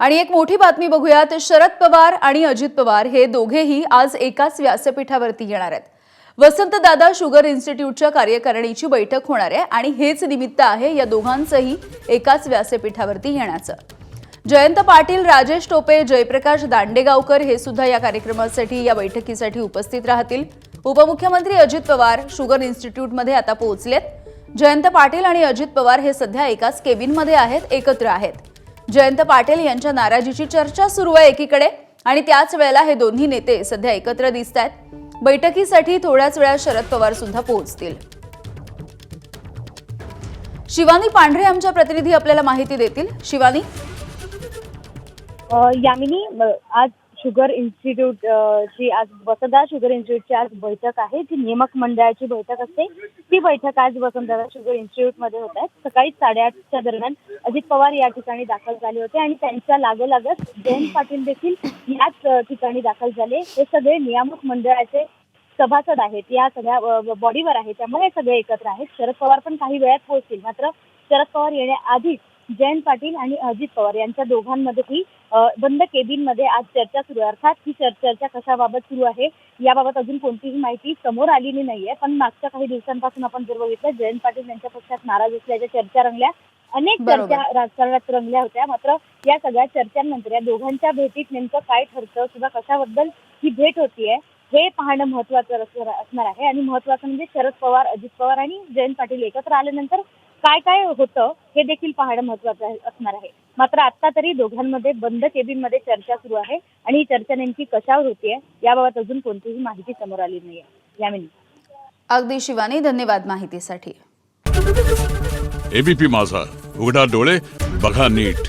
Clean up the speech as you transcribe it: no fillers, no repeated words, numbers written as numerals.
आणि एक मोठी बातमी बघूयात। शरद पवार आणि अजित पवार हे दोघेही आज एकाच व्यासपीठावरती येणार आहेत। वसंतदादा शुगर इन्स्टिट्यूटच्या कार्यकारिणीची बैठक होणार आहे आणि हेच निमित्त आहे या दोघांचंही एकाच व्यासपीठावरती येण्याचं। जयंत पाटील, राजेश टोपे, जयप्रकाश दांडेगावकर हे सुद्धा या कार्यक्रमासाठी या बैठकीसाठी उपस्थित राहतील। उपमुख्यमंत्री अजित पवार शुगर इन्स्टिट्यूटमध्ये आता पोहोचलेत। जयंत पाटील आणि अजित पवार हे सध्या एकाच केबिनमध्ये आहेत, एकत्र आहेत। जयंत पाटील यांच्या नाराजीची चर्चा सुरू आहे एकीकडे आणि त्याच वेळेला हे दोन्ही नेते सध्या एकत्र दिसतात। बैठकीसाठी थोड्याच वेळात शरद पवार सुद्धा पोहोचतील। शिवानी पांढरे आमच्या प्रतिनिधी आपल्याला माहिती देतील। शिवानी, यामिनी, आज शुगर इन्स्टिट्यूट ची आज वसंतदादा शुगर इन्स्टिट्यूटची आज बैठक आहे, जी नियामक मंडळाची बैठक असते। ती बैठक आज वसंतदादा शुगर इन्स्टिट्यूट मध्ये होत आहे। सकाळी 8:30च्या दरम्यान अजित पवार या ठिकाणी दाखल झाले होते आणि त्यांच्या लागोलागच जयंत पाटील देखील याच ठिकाणी दाखल झाले। हे सगळे नियामक मंडळाचे सभासद आहेत, या सगळ्या बॉडीवर आहेत, त्यामुळे हे सगळे एकत्र आहेत। शरद पवार पण काही वेळात पोहोचतील, मात्र शरद पवार येण्याआधी जयंत पाटील आणि अजित पवार यांच्या दोघांमध्येही बंद केबिनमध्ये आज चर्चा सुरू आहे। अर्थात ही चर्चा कशाबाबत सुरू आहे याबाबत अजून कोणतीही माहिती समोर आलेली नाहीये, पण मागच्या काही दिवसांपासून आपण जर बघितलं, जयंत पाटील यांच्या पक्षात नाराज असल्याच्या चर्चा रंगल्या, अनेक चर्चा राजकारणात रंगल्या होत्या। मात्र या सगळ्या चर्चांनंतर या दोघांच्या भेटीत नेमकं काय ठरतं किंवा कशाबद्दल ही भेट होतीये हे पाहणं महत्वाचं असणार आहे। आणि महत्वाचं म्हणजे शरद पवार, अजित पवार आणि जयंत पाटील एकत्र आल्यानंतर काय काय होतं हे देखील पाहणं महत्वाचं असणार आहे। मात्र आता तरी दोघांमध्ये बंद केबिनमध्ये चर्चा सुरू आहे आणि ही चर्चा नेमकी कशावर होतीये याबाबत अजून कोणतीही माहिती समोर आली नाहीये। यामिनी, अगदी शिवानी, धन्यवाद माहितीसाठी। एबीपी माझा, उघडा डोळे बघा नीट।